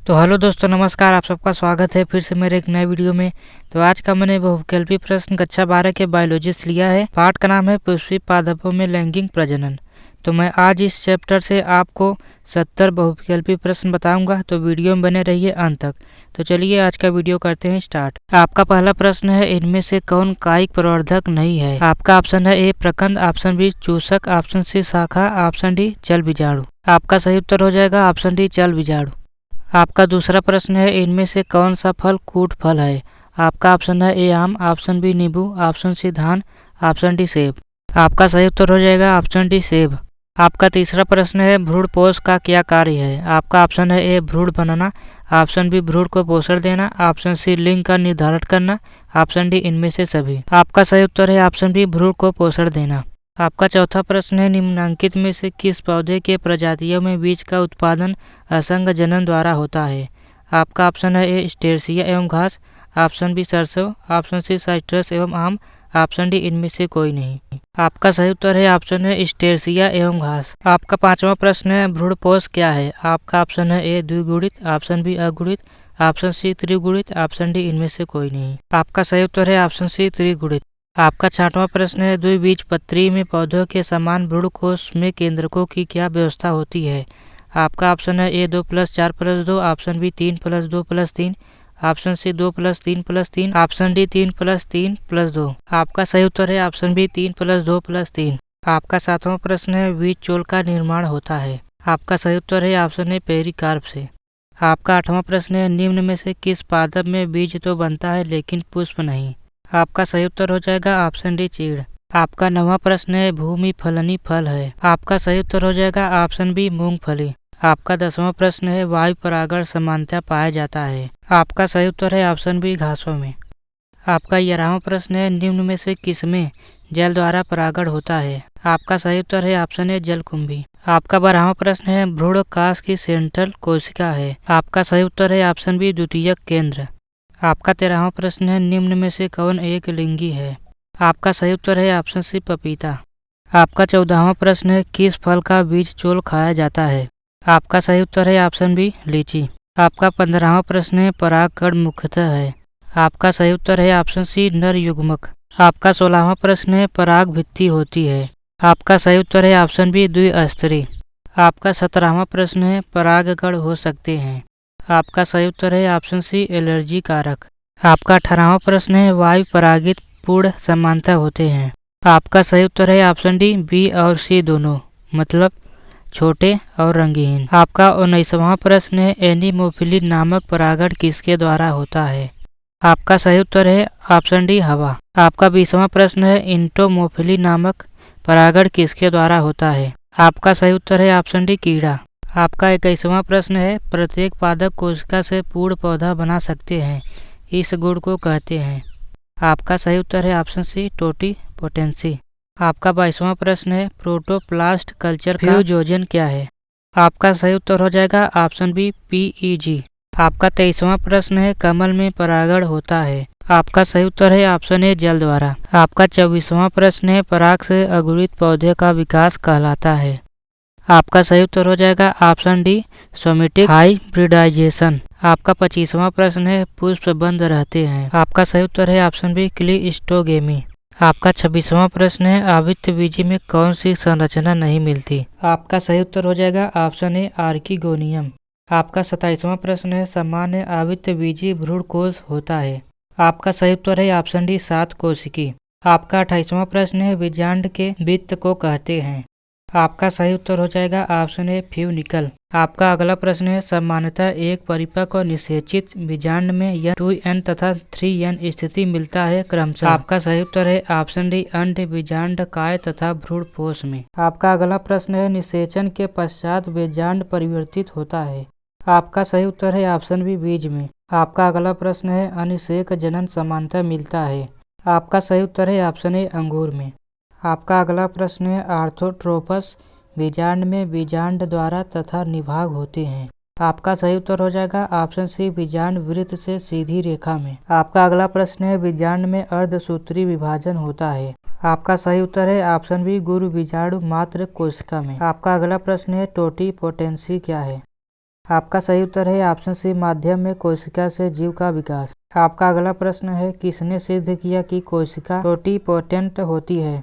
तो हेलो दोस्तों, नमस्कार। आप सबका स्वागत है फिर से मेरे एक नए वीडियो में। तो आज का मैंने बहुविकल्पी प्रश्न कक्षा 12 के बायोलॉजी से लिया है। पाठ का नाम है पुष्पी पादपों में लैंगिक प्रजनन। तो मैं आज इस चैप्टर से आपको 70 बहुविकल्पी प्रश्न बताऊंगा, तो वीडियो में बने रहिए अंत तक। तो चलिए आज का वीडियो करते हैं स्टार्ट। आपका पहला प्रश्न है, इनमें से कौन कायिक प्रवर्धक नहीं है? आपका ऑप्शन है ए प्रकंद, ऑप्शन बी चूसक, ऑप्शन सी शाखा, ऑप्शन डी चल बीजाणु। आपका सही उत्तर हो जाएगा ऑप्शन डी चल बीजाणु। आपका दूसरा प्रश्न है, इनमें से कौन सा फल कूट फल है? आपका ऑप्शन है ए आम, ऑप्शन बी नींबू, ऑप्शन सी धान, ऑप्शन डी सेब। आपका सही उत्तर हो जाएगा ऑप्शन डी सेब। आपका तीसरा प्रश्न है, भ्रूणपोष का क्या कार्य है? आपका ऑप्शन है ए भ्रूण बनाना, ऑप्शन बी भ्रूण को पोषण देना, ऑप्शन सी लिंग का निर्धारण करना, ऑप्शन डी इनमें से सभी। आपका सही उत्तर है ऑप्शन बी भ्रूण को पोषण देना। आपका चौथा प्रश्न है, निम्नलिखित में से किस पौधे के प्रजातियों में बीज का उत्पादन असंग जनन द्वारा होता है? आपका ऑप्शन है ए स्टेरसिया एवं घास, ऑप्शन बी सरसों, ऑप्शन सी साइट्रस एवं आम, ऑप्शन डी इनमें से कोई नहीं। आपका सही उत्तर है ऑप्शन है स्टेरसिया एवं घास। आपका पांचवा प्रश्न है, भ्रूणपोष क्या है? आपका ऑप्शन है ए द्विगुणित, ऑप्शन बी अगुणित, ऑप्शन सी त्रिगुणित, ऑप्शन डी इनमें से कोई नहीं। आपका सही उत्तर है ऑप्शन सी त्रिगुणित। आपका छठवां प्रश्न है, द्विबीजपत्री में पौधों के समान भ्रूणकोश में केंद्रकों की क्या व्यवस्था होती है? आपका ऑप्शन है A 2+4+2, option B 3+2+3, option C 2+3+3, option D 3+3+2। आपका सही उत्तर है ऑप्शन बी 3+2+3। आपका सातवां प्रश्न है, बीज चोल का निर्माण होता है? आपका सही उत्तर है ऑप्शन ए पेरिकार्प से। आपका आठवां प्रश्न है, निम्न में से किस पादप में बीज तो बनता है लेकिन पुष्प नहीं? आपका सही उत्तर हो जाएगा ऑप्शन डी चीड़। आपका नौवां प्रश्न है, भूमि फलनी फल है? आपका सही उत्तर हो जाएगा ऑप्शन बी मूंगफली। आपका 10वां प्रश्न है, वायु परागण सामान्यतः पाया जाता है? आपका सही उत्तर है ऑप्शन बी घासों में। आपका 11वां प्रश्न है, निम्न में से किसमें जल द्वारा परागण होता है? आपका सही उत्तर है ऑप्शन ए जलकुंभी। आपका 12वां प्रश्न है, भ्रूणकाश की सेंट्रल कोशिका है? आपका सही उत्तर है ऑप्शन बी द्वितीयक केंद्र। आपका 13वां प्रश्न है, निम्न में से कौन एक लिंगी है? आपका सही उत्तर है ऑप्शन सी पपीता। आपका 14वां प्रश्न है, किस फल का बीज चोल खाया जाता है? आपका सही उत्तर है ऑप्शन बी लीची। आपका 15वां प्रश्न है, परागकण मुख्यतः है? आपका सही उत्तर है ऑप्शन सी नर युग्मक। आपका 16वां प्रश्न है, पराग भित्ति होती है? आपका सही उत्तर है ऑप्शन बी द्विस्तरीय। आपका 17वां प्रश्न है, परागकण हो सकते हैं? आपका सही उत्तर है ऑप्शन सी एलर्जी कारक। आपका 18वां प्रश्न है, वायु परागित पूर्ण समानता होते हैं? आपका सही उत्तर है ऑप्शन डी बी और सी दोनों, मतलब छोटे और रंगहीन। आपका 19वां प्रश्न है, एनीमोफिली नामक परागण किसके द्वारा होता है? आपका सही उत्तर है ऑप्शन डी हवा। आपका 20वां प्रश्न है, इंटोमोफिली नामक परागण किसके द्वारा होता है? आपका सही उत्तर है ऑप्शन डी कीड़ा। आपका 21वां प्रश्न है, प्रत्येक पादप कोशिका से पूर्ण पौधा बना सकते हैं, इस गुण को कहते हैं? आपका सही उत्तर है ऑप्शन सी टोटिपोटेंसी। आपका 22वां प्रश्न है, प्रोटोप्लास्ट कल्चर फ्यूजन क्या है? आपका सही उत्तर हो जाएगा ऑप्शन बी PEG। आपका 23वां प्रश्न है, कमल में परागण होता है? आपका सही उत्तर है ऑप्शन ए जल द्वारा। आपका 24वां प्रश्न है, पराग से अगुणित पौधे का विकास कहलाता है? आपका सही उत्तर हो जाएगा ऑप्शन डी सोमेटिक हाइब्रिडाइजेशन। आपका 25वां प्रश्न है, पुष्प बंद रहते हैं? आपका सही उत्तर है ऑप्शन बी क्लीस्टोगेमी। आपका 26वां प्रश्न है, आवृतबीजी में कौन सी संरचना नहीं मिलती? आपका सही उत्तर हो जाएगा ऑप्शन ए आर्किगोनियम। आपका 27वां प्रश्न है, सामान्य आवृतबीजी भ्रूणकोश होता है? आपका सही उत्तर है ऑप्शन डी 7 कोशिकी। आपका 28वां प्रश्न है, बीजांड के वृत्त को कहते हैं? आपका सही उत्तर हो जाएगा ऑप्शन ए फ्यूनिकल। आपका अगला प्रश्न है, सामान्यतः एक परिपक्व और निषेचित बीजांड में 2n तथा 3n स्थिति मिलता है क्रमशः? आपका सही उत्तर है ऑप्शन डी अंड बीजांड काय तथा भ्रूणपोष में। आपका अगला प्रश्न है, निषेचन के पश्चात बीजांड परिवर्तित होता है? आपका सही उत्तर है ऑप्शन बी बीज में। आपका अगला प्रश्न है, अनिषेक जनन सामान्यतः मिलता है? आपका सही उत्तर है ऑप्शन ए अंगूर में। आपका अगला प्रश्न है, आर्थोट्रोपस बीजांड में बीजांड द्वारा तथा निभाग होते हैं? आपका सही उत्तर हो जाएगा ऑप्शन सी बीजांड वृत्त से सीधी रेखा में। आपका अगला प्रश्न है, बीजांड में अर्धसूत्री विभाजन होता है? आपका सही उत्तर है ऑप्शन बी गुरु बीजाणु मात्र कोशिका में। आपका अगला प्रश्न है, टोटिपोटेंसी क्या है? आपका सही उत्तर है ऑप्शन सी, माध्यम में कोशिका से जीव का विकास। आपका अगला प्रश्न है, किसने सिद्ध किया कि कोशिका टोटिपोटेंट होती है?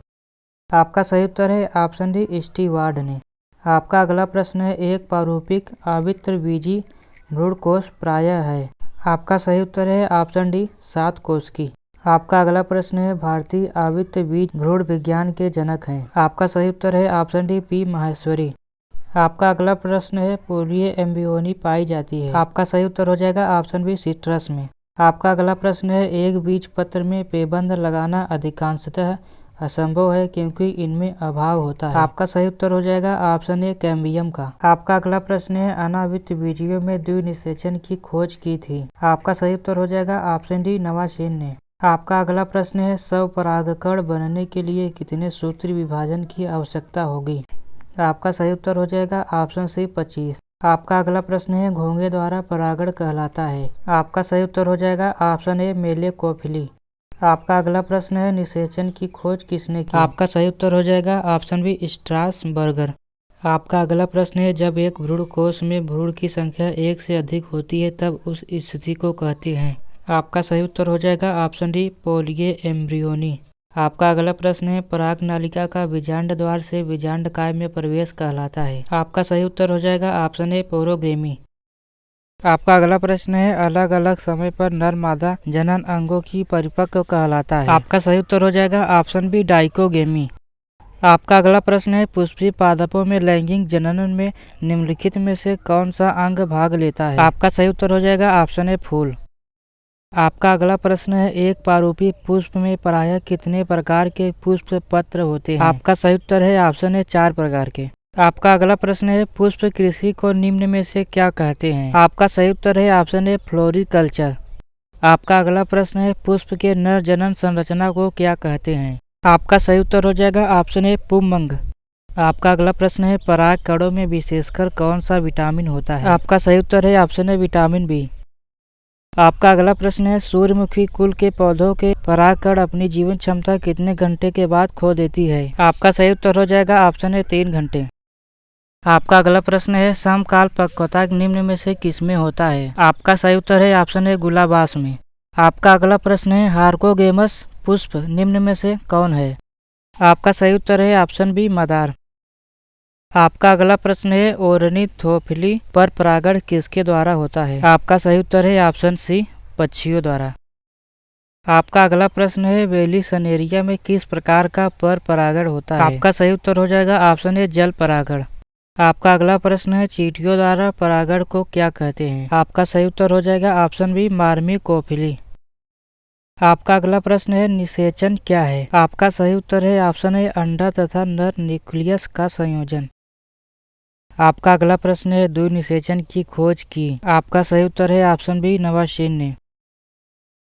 आपका सही उत्तर है ऑप्शन डी, स्टीवार्ड ने। आपका अगला प्रश्न है, एक पारूपिक आवृतबीजी भ्रूणकोश प्रायः है? आपका सही उत्तर है ऑप्शन डी, 7 कोश की। आपका अगला प्रश्न है, भारतीय आवृतबीज भ्रूण विज्ञान के जनक हैं? आपका सही उत्तर है ऑप्शन डी, पी माहेश्वरी। आपका अगला प्रश्न है, पोलियो एम्ब्रियोनी पाई जाती है? आपका सही उत्तर हो जाएगा ऑप्शन बी, सिट्रस में। आपका अगला प्रश्न है, एक बीज पत्र में पेबंद लगाना अधिकांशतः असंभव है क्योंकि इनमें अभाव होता है? आपका सही उत्तर हो जाएगा ऑप्शन ए, कैम्बियम का। आपका अगला प्रश्न है, अनावृतबीजियों में द्विनिषेचन की खोज की थी? आपका सही उत्तर हो जाएगा ऑप्शन डी, नवासेन ने। आपका अगला प्रश्न है, स्वपरागकण बनने के लिए कितने सूत्री विभाजन की आवश्यकता होगी? आपका सही उत्तर हो जाएगा ऑप्शन सी, 25। आपका अगला प्रश्न है, घोंघे द्वारा परागण कहलाता है? आपका सही उत्तर हो जाएगा ऑप्शन ए, मेलेकोफिली। आपका अगला प्रश्न है, निषेचन की खोज किसने की? आपका सही उत्तर हो जाएगा ऑप्शन बी, स्ट्रासबर्गर। आपका अगला प्रश्न है, जब एक भ्रूणकोश में भ्रूण की संख्या 1 से अधिक होती है तब उस स्थिति को कहते हैं? आपका सही उत्तर हो जाएगा ऑप्शन डी, पोलियो एम्ब्रियोनी। आपका अगला प्रश्न है, पराग नालिका का बीजांड द्वार से बीजांडकाय में प्रवेश कहलाता है? आपका सही उत्तर हो जाएगा ऑप्शन ए, पोरोग्रेमी। आपका अगला प्रश्न है, अलग अलग समय पर नर मादा जनन अंगों की परिपक्व कहलाता है? आपका सही उत्तर हो जाएगा ऑप्शन बी, डाइकोगेमी। आपका अगला प्रश्न है, पुष्पीय पादपों में लैंगिक जनन में निम्नलिखित में से कौन सा अंग भाग लेता है? आपका सही उत्तर हो जाएगा ऑप्शन ए, फूल। आपका अगला प्रश्न है, एक पारूपी पुष्प में प्रायः कितने प्रकार के पुष्प पत्र होते हैं? आपका सही उत्तर है ऑप्शन है, 4 प्रकार के। आपका अगला प्रश्न है, पुष्प कृषि को निम्न में से क्या कहते हैं? आपका सही उत्तर है ऑप्शन है, फ्लोरिकल्चर। आपका अगला प्रश्न है, पुष्प के नर जनन संरचना को क्या कहते हैं? आपका सही उत्तर हो जाएगा ऑप्शन है, पुंमंग। आपका अगला प्रश्न है, पराग कणों में विशेषकर कौन सा विटामिन होता है? आपका सही उत्तर है ऑप्शन है, विटामिन बी। आपका अगला प्रश्न है, सूर्यमुखी कुल के पौधों के परागकण अपनी जीवन क्षमता कितने घंटे के बाद खो देती है? आपका सही उत्तर हो जाएगा ऑप्शन है, 3 घंटे। आपका अगला प्रश्न है, समकाल पक्वता निम्न में से किसमें होता है? आपका सही उत्तर है ऑप्शन है, गुलाबास में। आपका अगला प्रश्न है, हार्कोगेमस पुष्प निम्न में से कौन है? आपका सही उत्तर है ऑप्शन बी, मदार। आपका अगला प्रश्न है, ओर्निथोफिली पर परागण किसके द्वारा होता है? आपका सही उत्तर है ऑप्शन सी, पक्षियों द्वारा। आपका अगला प्रश्न है, वेलिसनेरिया में किस प्रकार का पर परागण होता है? आपका सही उत्तर हो जाएगा ऑप्शन ए, जल परागण। आपका अगला प्रश्न है, चींटियों द्वारा परागण को क्या कहते हैं? आपका सही उत्तर हो जाएगा ऑप्शन बी, मार्मिकोफिली। आपका अगला प्रश्न है, निषेचन क्या है? आपका सही उत्तर है ऑप्शन ए, अंडा तथा नर न्यूक्लियस का संयोजन। आपका अगला प्रश्न है, द्विनिषेचन की खोज की? आपका सही उत्तर है ऑप्शन बी, नवासेन ने।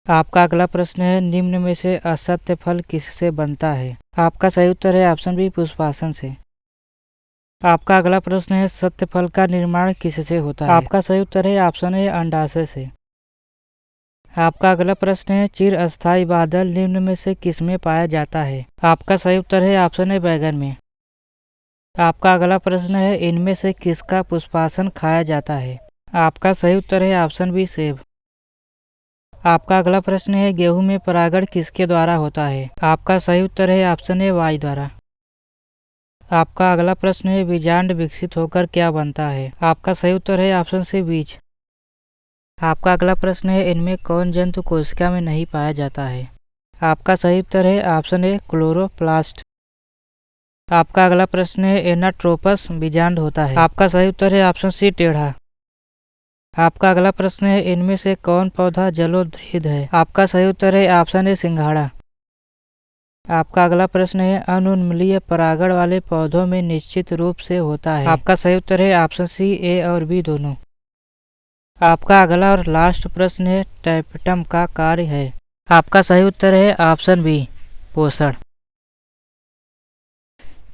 आपका अगला प्रश्न है, निम्न में से असत्य फल किससे बनता है? आपका सही उत्तर है ऑप्शन बी, पुष्पासन से। आपका अगला प्रश्न है, सत्य फल का निर्माण किससे होता है? आपका सही उत्तर है ऑप्शन ए, अंडाशय से। आपका अगला प्रश्न है, चिरस्थायी बादल निम्न में से किसमें पाया जाता है? आपका सही उत्तर है ऑप्शन ए, बैगन में। आपका अगला प्रश्न है, इनमें से किसका पुष्पासन खाया जाता है? आपका सही उत्तर है ऑप्शन बी, सेब। आपका अगला प्रश्न है, गेहूं में परागण किसके द्वारा होता है? आपका सही उत्तर है ऑप्शन ए, वायु द्वारा। आपका अगला प्रश्न है, बीजांड विकसित होकर क्या बनता है? आपका सही उत्तर है ऑप्शन सी, बीज। आपका अगला प्रश्न है, इनमें कौन जंतु कोशिका में नहीं पाया जाता है? आपका सही उत्तर है ऑप्शन ए, क्लोरोप्लास्ट। आपका अगला प्रश्न है, एनाट्रोपस बीजांड होता है? आपका सही उत्तर है ऑप्शन सी, टेढ़ा। आपका अगला प्रश्न है, इनमें से कौन पौधा जलोद्भिद है? आपका सही उत्तर है ऑप्शन ए, सिंघाड़ा। आपका अगला प्रश्न है, अनुन्मलीय परागण वाले पौधों में निश्चित रूप से होता है? आपका सही उत्तर है ऑप्शन सी, ए और बी दोनों। आपका अगला और लास्ट प्रश्न है, टैपेटम का कार्य है? आपका सही उत्तर है ऑप्शन बी, पोषण।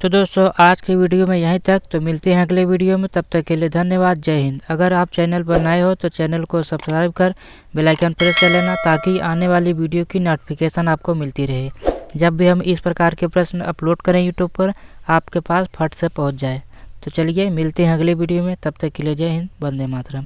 तो दोस्तों, आज की वीडियो में यहीं तक। तो मिलते हैं अगले वीडियो में, तब तक के लिए धन्यवाद। जय हिंद। अगर आप चैनल पर नए हो तो चैनल को सब्सक्राइब कर बेल आइकन प्रेस कर लेना, ताकि आने वाली वीडियो की नोटिफिकेशन आपको मिलती रहे। जब भी हम इस प्रकार के प्रश्न अपलोड करें यूट्यूब पर, आपके पास फट से पहुंच जाए। तो चलिए मिलते हैं अगले वीडियो में, तब तक के लिए जय हिंद, वंदे मातरम।